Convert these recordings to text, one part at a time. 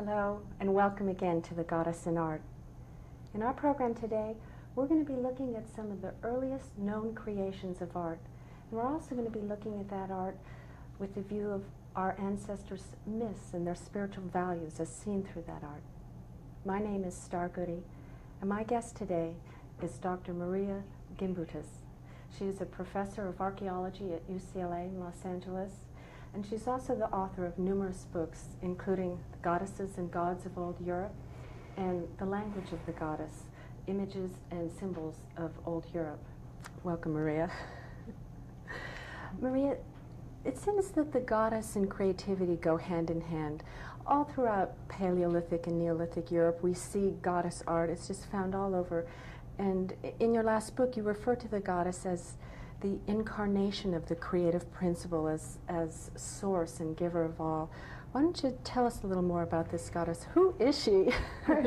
Hello, and welcome again to The Goddess in Art. In our program today, we're going to be looking at some of the earliest known creations of art. And we're also going to be looking at that art with the view of our ancestors' myths and their spiritual values as seen through that art. My name is Star Goody, and my guest today is Dr. Marija Gimbutas. She is a professor of archaeology at UCLA in Los Angeles, and she's also the author of numerous books, including The Goddesses and Gods of Old Europe and The Language of the Goddess, Images and Symbols of Old Europe. Welcome, Marija. Marija, it seems that the goddess and creativity go hand in hand. All throughout Paleolithic and Neolithic Europe, we see goddess art. It's just found all over. And in your last book, you refer to the goddess as the incarnation of the creative principle, as source and giver of all. Why don't you tell us a little more about this goddess? Who is she?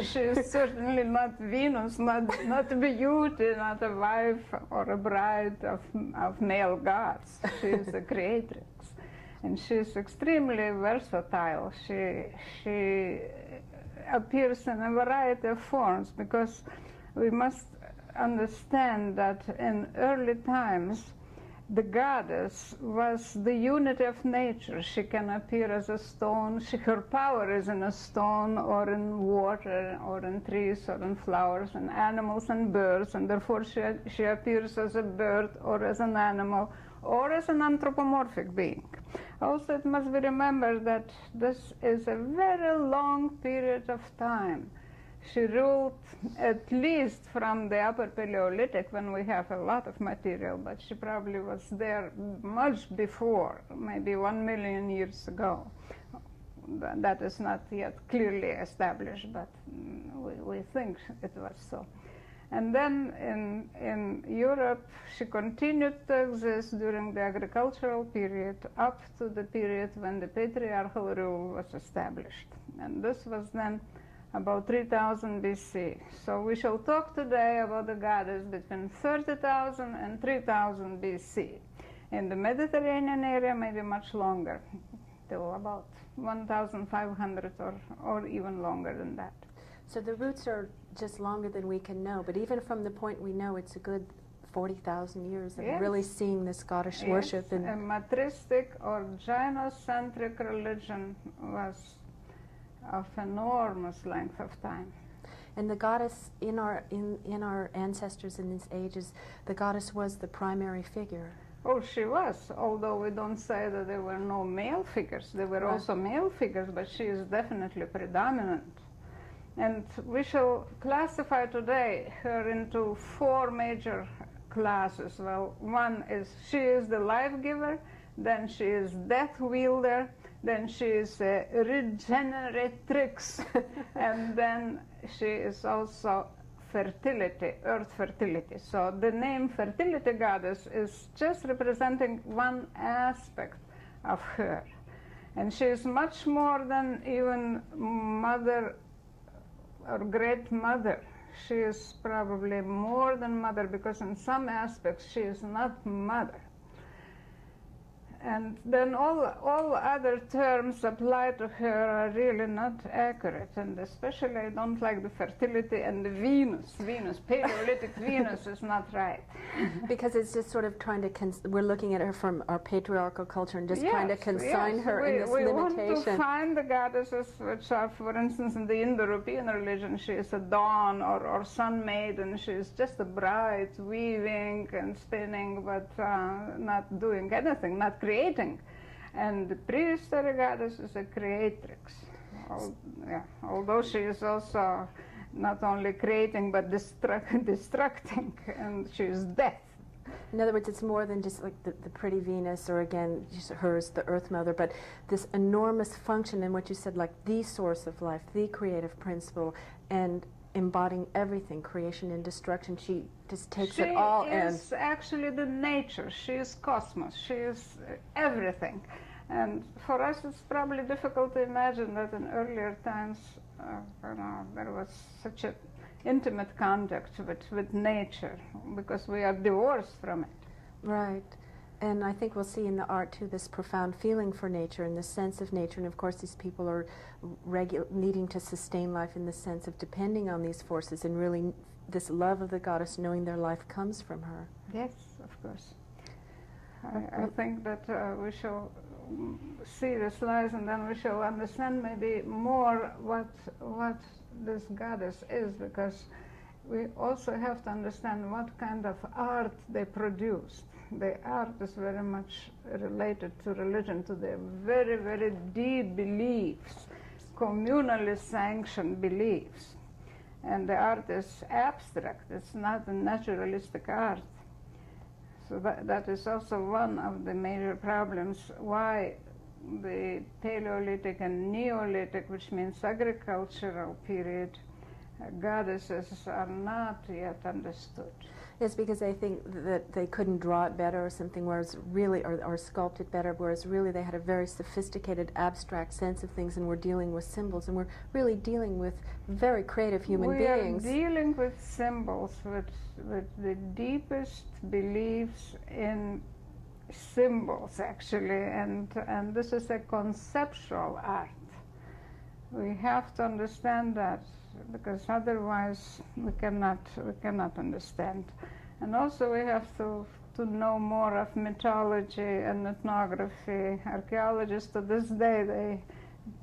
She is certainly not Venus, not a beauty, not a wife or a bride of male gods. She is a creatrix. And she is extremely versatile. She appears in a variety of forms, because we must understand that in early times the goddess was the unity of nature. She can appear as a stone. Her power is in a stone or in water or in trees or in flowers and animals and birds, and therefore she appears as a bird or as an animal or as an anthropomorphic being. Also, it must be remembered that this is a very long period of time. She ruled at least from the Upper Paleolithic, when we have a lot of material, but she probably was there much before, maybe 1 million years ago. That is not yet clearly established, but we think it was so. And then in Europe, she continued to exist during the agricultural period up to the period when the patriarchal rule was established. And this was then about 3000 BC. So we shall talk today about the goddess between 30,000 and 3000 BC. In the Mediterranean area, maybe much longer, till about 1500 or even longer than that. So the roots are just longer than we can know, but even from the point we know, it's a good 40,000 years of really seeing this goddess worship. And a matristic or gynocentric religion was of enormous length of time. And the goddess in our ancestors in these ages, the goddess was the primary figure. Oh, she was, although we don't say that there were no male figures. There were also male figures, but she is definitely predominant. And we shall classify today her into 4 major classes. Well, one is she is the life giver, then she is death wielder, then she is a regeneratrix, and then she is also fertility, earth fertility. So the name fertility goddess is just representing one aspect of her. And she is much more than even mother or great mother. She is probably more than mother, because in some aspects she is not mother. And then all other terms applied to her are really not accurate, and especially I don't like the fertility and the Venus. Paleolithic Venus is not right. Because it's just sort of trying to, we're looking at her from our patriarchal culture and just trying to consign her in this limitation. We want to find the goddesses which are, for instance, in the Indo-European religion, she is a dawn or sun maiden. She is just a bride, weaving and spinning, but not doing anything, not creating. And the prehistoric goddess is a creatrix. Although she is also not only creating but destructing, and she is death. In other words, it's more than just like the pretty Venus, or again, hers, the Earth Mother, but this enormous function in what you said, like the source of life, the creative principle, and embodying everything, creation and destruction. She just takes it all in. She is actually the nature. She is cosmos. She is everything. And for us, it's probably difficult to imagine that in earlier times, there was such an intimate contact with nature, because we are divorced from it. Right. And I think we'll see in the art, too, this profound feeling for nature and the sense of nature. And, of course, these people are needing to sustain life in the sense of depending on these forces and really this love of the goddess, knowing their life comes from her. Yes, of course. I think that we shall see the slides and then we shall understand maybe more what this goddess is, because we also have to understand what kind of art they produced. The art is very much related to religion, to their very, very deep beliefs, communally sanctioned beliefs. And the art is abstract, it's not a naturalistic art. So that is also one of the major problems why the Paleolithic and Neolithic, which means agricultural period, goddesses are not yet understood. Yes, because they think that they couldn't draw it better or something, whereas really, or sculpt it better, whereas really they had a very sophisticated, abstract sense of things, and we're dealing with symbols, and we're really dealing with very creative human beings. We are dealing with symbols, with the deepest beliefs in symbols, actually, and this is a conceptual art. We have to understand that, because otherwise we cannot understand. And also we have to know more of mythology and ethnography. Archaeologists to this day, they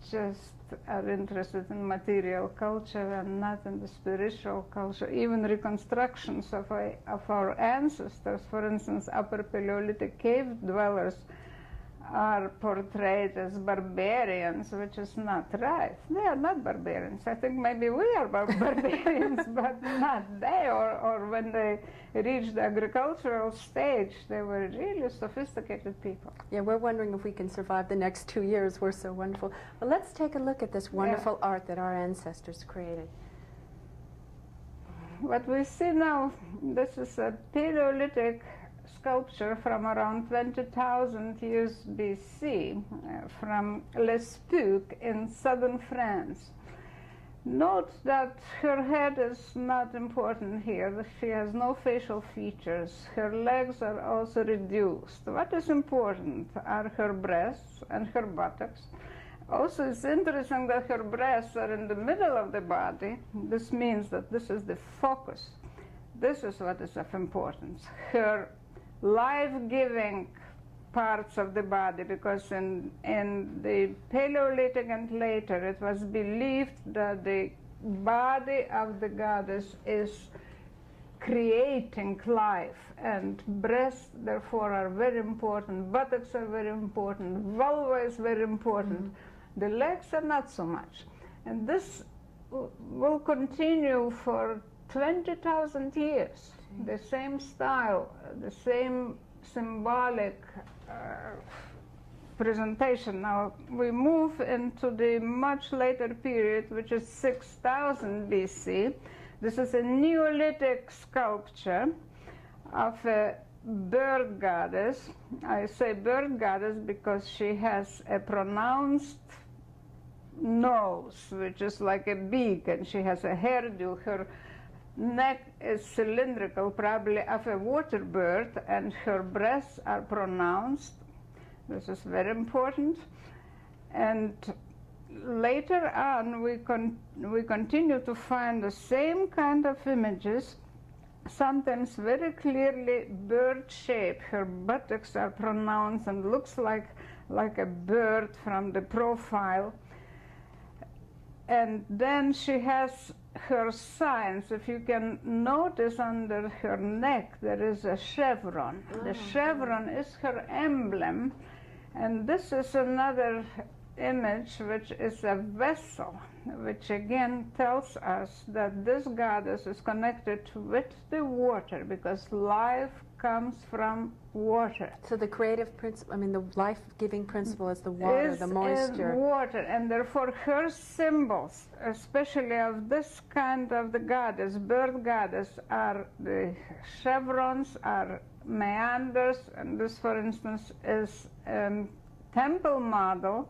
just are interested in material culture and not in the spiritual culture. Even reconstructions of our ancestors, for instance, Upper Paleolithic cave dwellers, are portrayed as barbarians, which is not right. They are not barbarians. I think maybe we are barbarians, but not they. Or when they reached the agricultural stage, they were really sophisticated people. Yeah, we're wondering if we can survive the next 2 years. We're so wonderful. Well, let's take a look at this wonderful art that our ancestors created. What we see now, this is a Paleolithic sculpture from around 20,000 years BC from Les Puques in southern France. Note that her head is not important here. She has no facial features. Her legs are also reduced. What is important are her breasts and her buttocks. Also, it's interesting that her breasts are in the middle of the body. This means that this is the focus. This is what is of importance. Her life-giving parts of the body, because in the Paleolithic and later it was believed that the body of the goddess is creating life, and breasts therefore are very important, buttocks are very important, vulva is very important, the legs are not so much. And this will continue for 20,000 years. The same style, the same symbolic presentation. Now we move into the much later period, which is 6000 BC. This is a Neolithic sculpture of a bird goddess. I say bird goddess because she has a pronounced nose, which is like a beak, and she has a hairdo. Her neck is cylindrical, probably of a water bird, and her breasts are pronounced. This is very important. And later on, we continue to find the same kind of images, sometimes very clearly bird-shaped. Her buttocks are pronounced and looks like a bird from the profile. And then she has her signs. If you can notice under her neck, there is a chevron. The chevron is her emblem. And this is another image, which is a vessel, which again tells us that this goddess is connected with the water, because life comes from water. So the creative principle, I mean, the life-giving principle is the water, the moisture. Water, and therefore her symbols, especially of this kind of the goddess, bird goddess, are the chevrons, are meanders, and this, for instance, is a temple model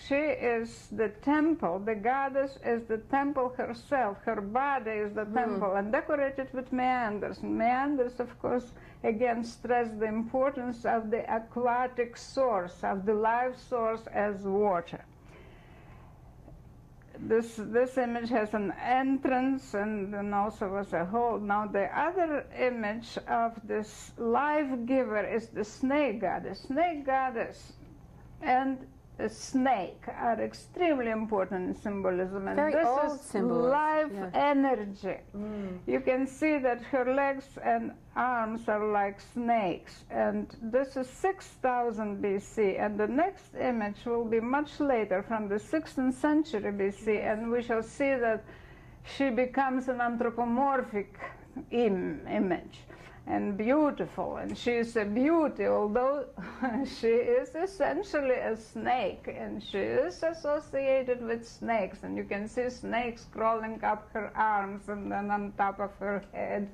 She is the temple. The goddess is the temple herself. Her body is the temple, and decorated with meanders. Meanders, of course, again stress the importance of the aquatic source, of the life source as water. This image has an entrance and also as a whole. Now the other image of this life giver is the snake goddess. Snake goddess and a snake are extremely important in symbolism, and Very this old is symbolism, life yeah. energy. You can see that her legs and arms are like snakes, and this is 6000 BC, and the next image will be much later, from the 16th century BC, and we shall see that she becomes an anthropomorphic image. And beautiful, and she is a beauty, although she is essentially a snake, and she is associated with snakes, and you can see snakes crawling up her arms and then on top of her head.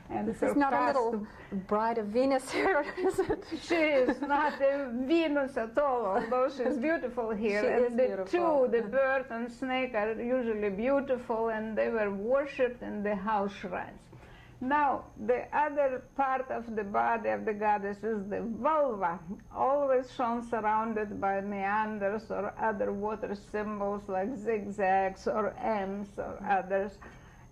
And This her is not a costume. little bride of Venus here, is it? She is not a Venus at all, although she is beautiful here. She and is the beautiful. two, the bird and snake, are usually beautiful, and they were worshipped in the house shrines. Now, the other part of the body of the goddess is the vulva, always shown surrounded by meanders or other water symbols like zigzags or M's or others.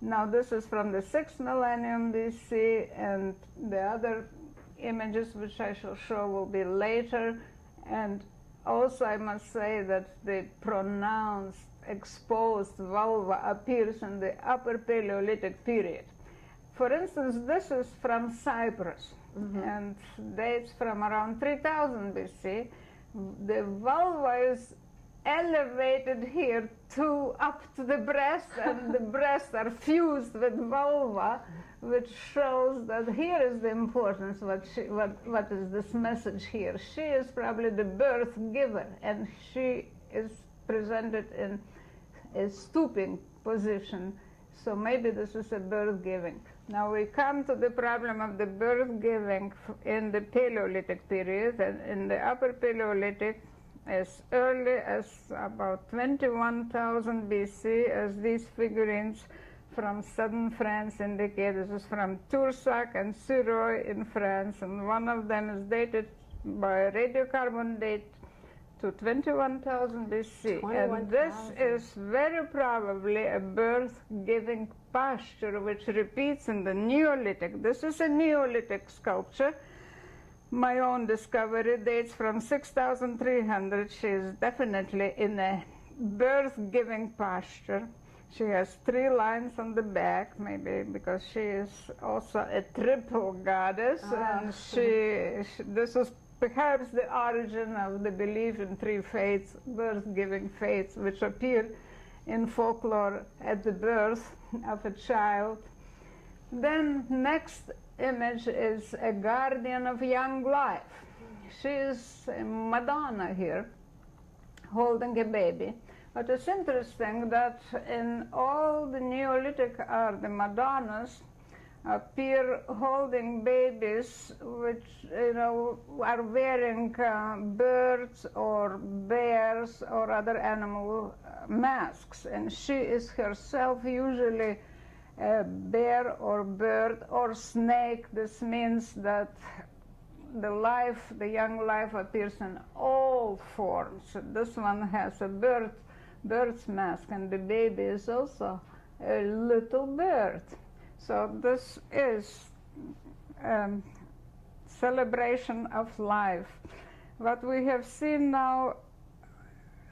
Now, this is from the 6th millennium BC, and the other images which I shall show will be later. And also, I must say that the pronounced exposed vulva appears in the Upper Paleolithic period. For instance, this is from Cyprus and dates from around 3000 BC. The vulva is elevated here up to the breast, and the breasts are fused with vulva, which shows that here is the importance. What is this message here? She is probably the birth giver, and she is presented in a stooping position. So maybe this is a birth giving. Now we come to the problem of the birth giving in the Paleolithic period, and in the Upper Paleolithic, as early as about 21,000 BC, as these figurines from southern France indicate. This is from Toursac and Siroy in France, and one of them is dated by radiocarbon date to 21,000 BC. And this is very probably a birth-giving posture which repeats in the Neolithic. This is a Neolithic sculpture. My own discovery dates from 6,300. She is definitely in a birth-giving posture. She has 3 lines on the back, maybe because she is also a triple goddess, and this is perhaps the origin of the belief in 3 fates, birth-giving fates, which appear in folklore at the birth of a child. Then next image is a guardian of young life. She is a Madonna here, holding a baby. But it's interesting that in all the Neolithic art, the Madonnas appear holding babies which, are wearing birds or bears or other animal masks. And she is herself usually a bear or bird or snake. This means that the young life appears in all forms. This one has a bird's mask, and the baby is also a little bird. So this is celebration of life. What we have seen now,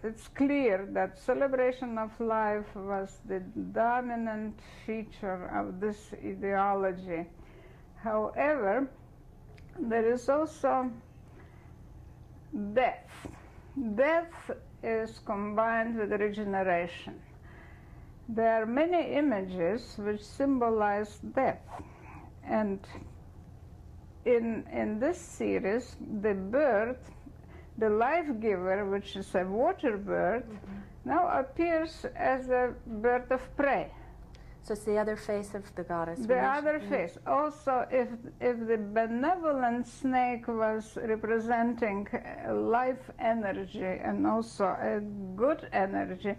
it's clear that celebration of life was the dominant feature of this ideology. However, there is also death. Death is combined with regeneration. There are many images which symbolize death. And in this series, the bird, the life giver, which is a water bird, now appears as a bird of prey. So it's the other face of the goddess. The other face. Also, if the benevolent snake was representing life energy and also a good energy,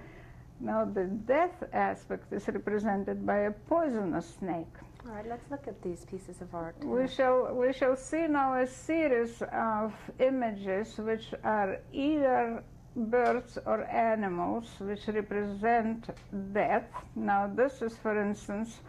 now the death aspect is represented by a poisonous snake. All right, let's look at these pieces of art. We shall see now a series of images which are either birds or animals which represent death. Now this is, for instance,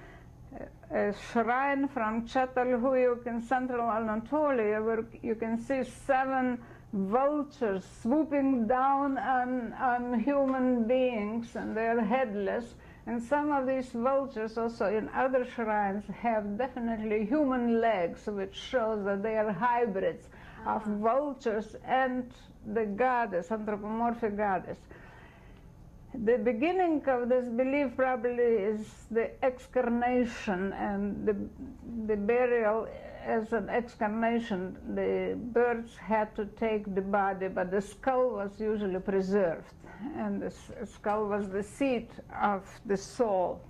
a shrine from Çatalhuyuk in central Anatolia, where you can see 7 vultures swooping down on human beings, and they're headless. And some of these vultures also in other shrines have definitely human legs, which shows that they are hybrids of vultures and the goddess, anthropomorphic goddess. The beginning of this belief probably is the excarnation and the burial as an excarnation. The birds had to take the body, but the skull was usually preserved, and the skull was the seat of the soul.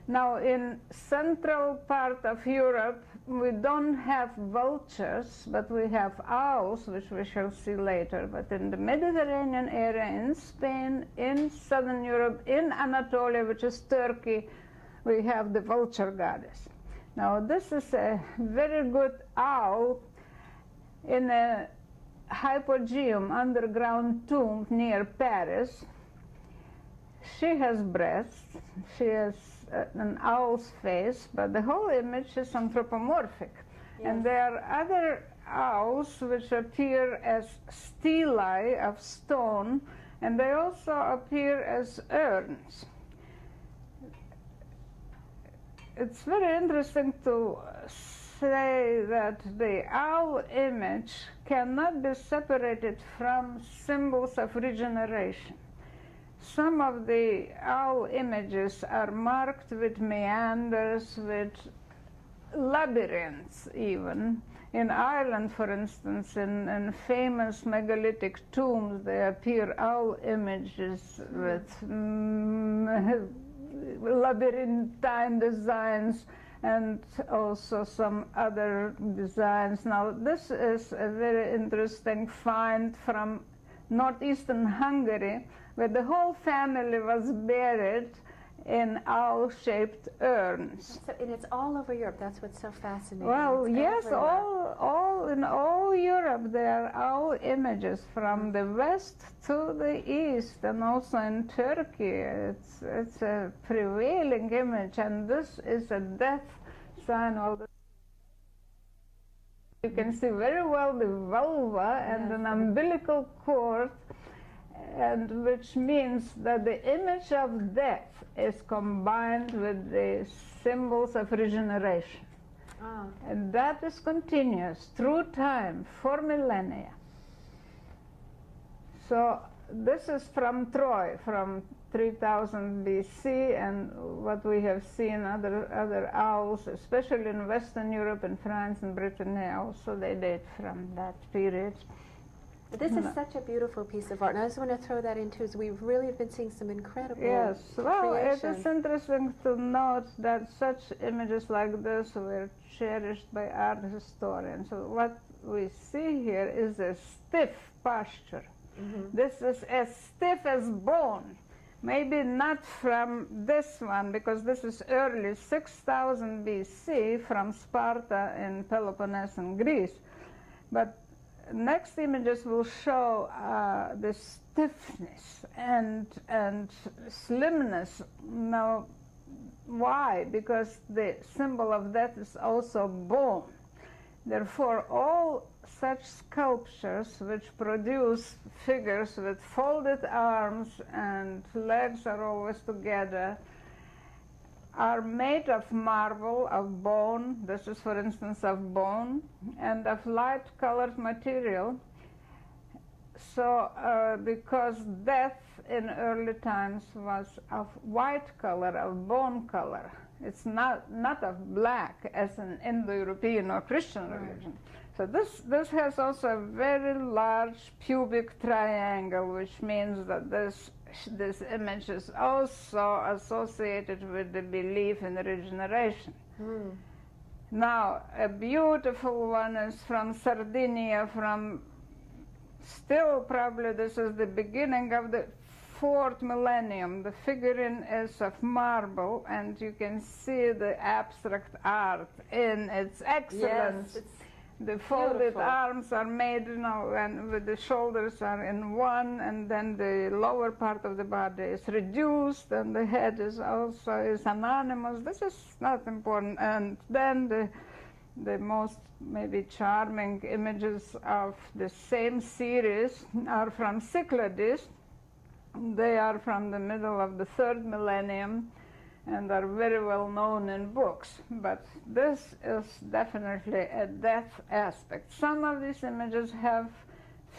Now, in central part of Europe, we don't have vultures, but we have owls, which we shall see later. But in the Mediterranean area, in Spain, in southern Europe, in Anatolia, which is Turkey, we have the vulture goddess. Now, this is a very good owl in a hypogeum underground tomb near Paris. She has breasts, she has an owl's face, but the whole image is anthropomorphic. Yes. And there are other owls which appear as stelae of stone, and they also appear as urns. It's very interesting to say that the owl image cannot be separated from symbols of regeneration. Some of the owl images are marked with meanders, with labyrinths even. In Ireland, for instance, in famous megalithic tombs, there appear owl images with labyrinthine designs and also some other designs. Now, this is a very interesting find from northeastern Hungary, where the whole family was buried in owl-shaped urns. So, and it's all over Europe. That's what's so fascinating. Well, it's yes, in all Europe there are owl images from the west to the east, and also in Turkey. It's a prevailing image, and this is a death sign. You can see very well the vulva and an umbilical cord, and which means that the image of death is combined with the symbols of regeneration. Oh. And that is continuous through time for millennia. So this is from Troy, from 3000 BC, and what we have seen other owls, especially in Western Europe and France and Brittany, also they date from that period. But this is such a beautiful piece of art, and I just want to throw that in too, is we really have been seeing some incredible well, creation. it is interesting to note that such images like this were cherished by art historians. So what we see here is a stiff posture. Mm-hmm. This is as stiff as bone. Maybe not from this one, because this is early 6000 BC from Sparta in Peloponnese, Greece. But next images will show the stiffness and slimness. Now, why? Because the symbol of death is also bone. Therefore, all such sculptures which produce figures with folded arms and legs are always together are made of marble, of bone. This is, for instance, of bone, and of light-colored material. So, because death in early times was of white color, of bone color. It's not of black as in Indo-European or Christian religion. So this has also a very large pubic triangle, which means that this this image is also associated with the belief in regeneration. Mm. Now, a beautiful one is from Sardinia, from still probably this is the beginning of the 4th millennium. The figurine is of marble, and you can see the abstract art in its excellence. Yes, it's the folded beautiful. arms are made, you know, and with the shoulders are in one, and then the lower part of the body is reduced, and the head is also anonymous. This is not important. And then the most maybe charming images of the same series are from Cyclades. They are from the middle of the 3rd millennium and are very well known in books. But this is definitely a death aspect. Some of these images have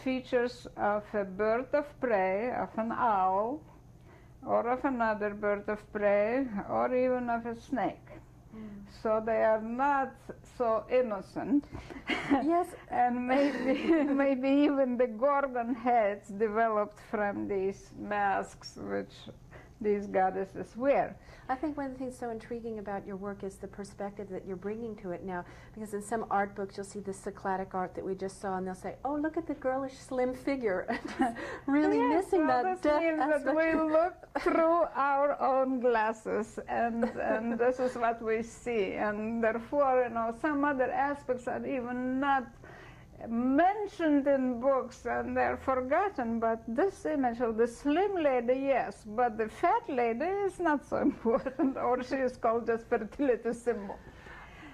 features of a bird of prey, of an owl, or of another bird of prey, or even of a snake. So they are not so innocent. Yes. And maybe even the Gorgon heads developed from these masks which these goddesses wear. I think one of the things so intriguing about your work is the perspective that you're bringing to it now, because in some art books you'll see the Cycladic art that we just saw, and they'll say, oh, look at the girlish slim figure, really Yes, missing well, that this depth means that aspect. we look through our own glasses, and this is what we see. And therefore, you know, some other aspects are even not mentioned in books, and they're forgotten. But this image of the slim lady, yes, but the fat lady is not so important, or she is called just fertility symbol.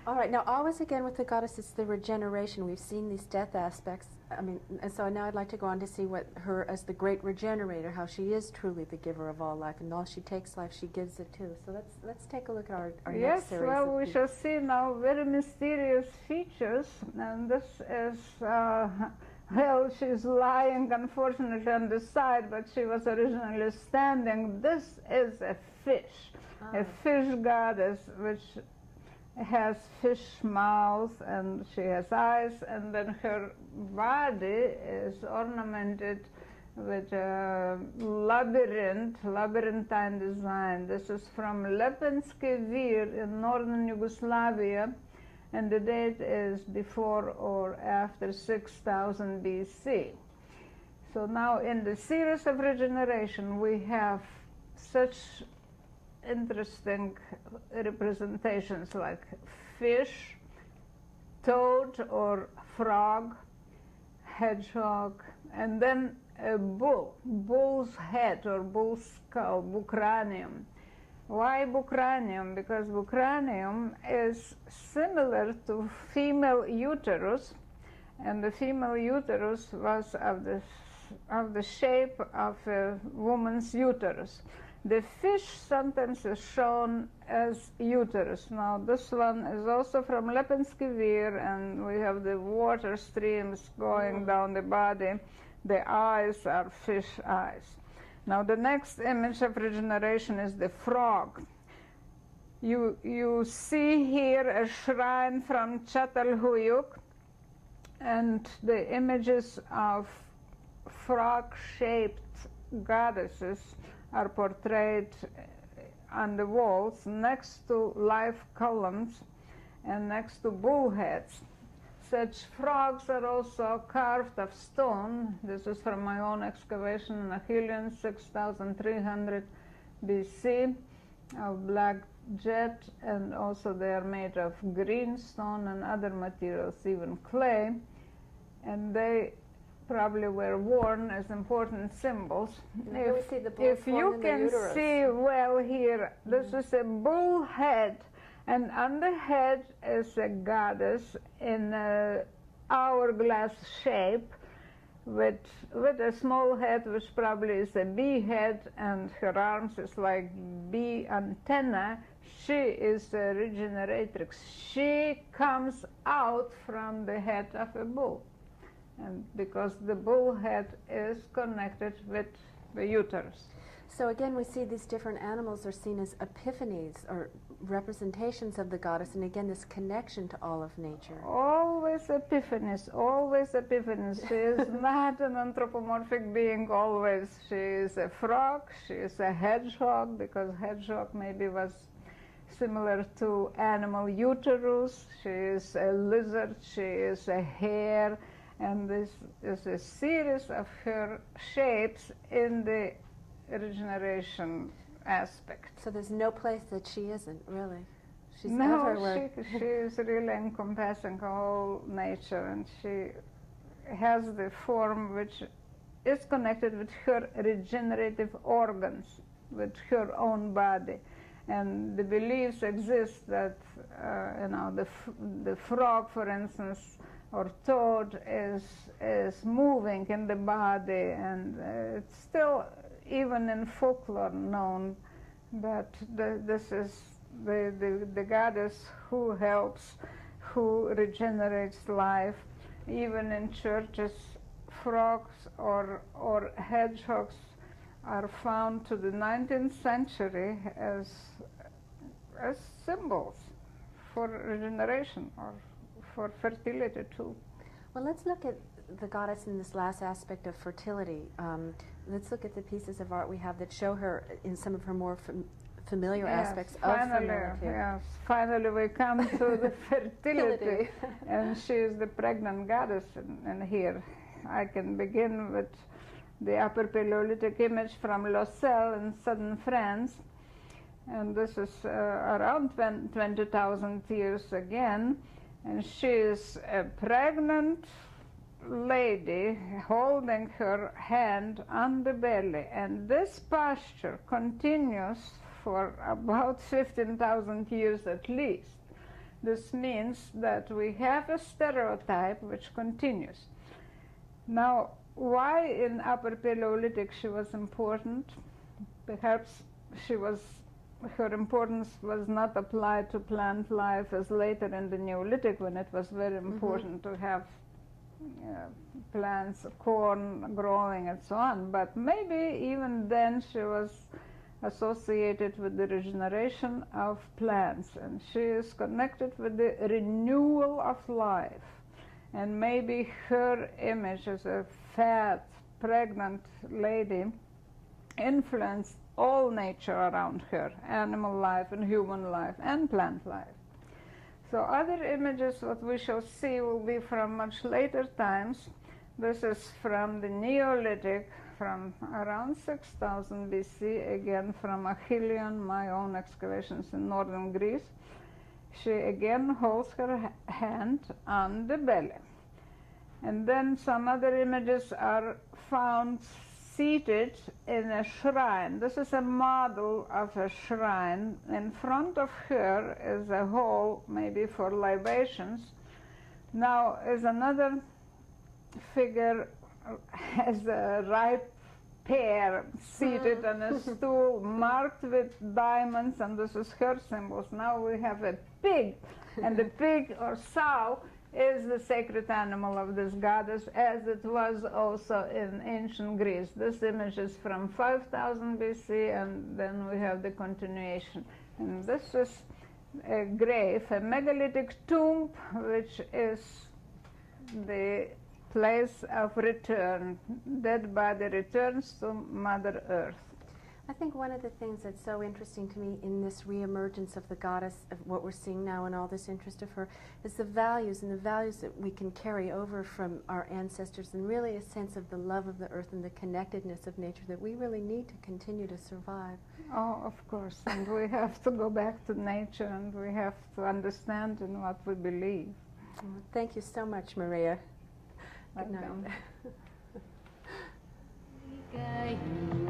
All right, now always again with the goddess, it's the regeneration. We've seen these death aspects. I mean, and so now I'd like to go on to see what her as the great regenerator, how she is truly the giver of all life, and all she takes life, she gives it too. So let's take a look at our next Yes, series. well, we shall see now very mysterious features, and this is, well, she's lying, unfortunately, on the side, but she was originally standing. This is a fish, a fish goddess, which has fish mouth, and she has eyes, and then her body is ornamented with a labyrinthine design. This is from Lepenski Vir in northern Yugoslavia, and the date is before or after 6000 BC. So now in the series of regeneration we have such interesting representations like fish, toad or frog, hedgehog, and then a bull's head or bull's skull, bucranium. Why bucranium? Because bucranium is similar to female uterus, and the female uterus was of the shape of a woman's uterus. The fish sometimes is shown as uterus. Now this one is also from Lepenski Vir, and we have the water streams going down the body. The eyes are fish eyes. Now the next image of regeneration is the frog. You see here a shrine from Çatalhöyük, and the images of frog-shaped goddesses are portrayed on the walls next to live columns and next to bull heads. Such frogs are also carved of stone. This is from my own excavation in Achillean, 6300 BC, of black jet, and also they are made of green stone and other materials, even clay, and they probably were worn as important symbols. If you can see well here, this is a bull head, and on the head is a goddess in an hourglass shape with a small head, which probably is a bee head, and her arms is like bee antenna. She is a regeneratrix. She comes out from the head of a bull, and because the bull head is connected with the uterus. So again, we see these different animals are seen as epiphanies or representations of the goddess, and again, this connection to all of nature. Always epiphanies, always epiphanies. She is not an anthropomorphic being always. She is a frog, she is a hedgehog, because hedgehog maybe was similar to animal uterus. She is a lizard, she is a hare, and this is a series of her shapes in the regeneration aspect. So there's no place that she isn't, really. She's No, everywhere. she is really encompassing whole nature, and she has the form which is connected with her regenerative organs, with her own body. And the beliefs exist that, the frog, for instance, or toad is moving in the body, and it's still, even in folklore, known that this is the goddess who helps, who regenerates life. Even in churches, frogs or hedgehogs are found to the 19th century as symbols for regeneration or for fertility too. Well, let's look at the goddess in this last aspect of fertility. Let's look at the pieces of art we have that show her in some of her more familiar aspects of fertility. Yes, finally we come to the fertility, and she is the pregnant goddess in here. I can begin with the Upper Paleolithic image from Locelle in southern France, and this is around 20,000 years again, and she is a pregnant lady holding her hand on the belly, and this posture continues for about 15,000 years at least. This means that we have a stereotype which continues. Now, why in Upper Paleolithic she was important? Perhaps her importance was not applied to plant life as later in the Neolithic, when it was very important to have plants, corn growing and so on. But maybe even then she was associated with the regeneration of plants, and she is connected with the renewal of life. And maybe her image as a fat, pregnant lady influenced all nature around her, animal life and human life and plant life. So other images what we shall see will be from much later times. This is from the Neolithic, from around 6000 BC, again from Achillean, my own excavations in northern Greece. She again holds her hand on the belly. And then some other images are found seated in a shrine. This is a model of a shrine. In front of her is a hole, maybe for libations. Now is another figure as a ripe pear seated on a stool marked with diamonds, and this is her symbols. Now we have a pig, and the pig or sow is the sacred animal of this goddess, as it was also in ancient Greece. This image is from 5000 BC, and then we have the continuation. And this is a grave, a megalithic tomb, which is the place of return. Dead body returns to Mother Earth. I think one of the things that's so interesting to me in this reemergence of the goddess, of what we're seeing now and all this interest of her, is the values that we can carry over from our ancestors, and really a sense of the love of the earth and the connectedness of nature that we really need to continue to survive. Oh, of course, and we have to go back to nature, and we have to understand in what we believe. Well, thank you so much, Marija. Good night. Welcome.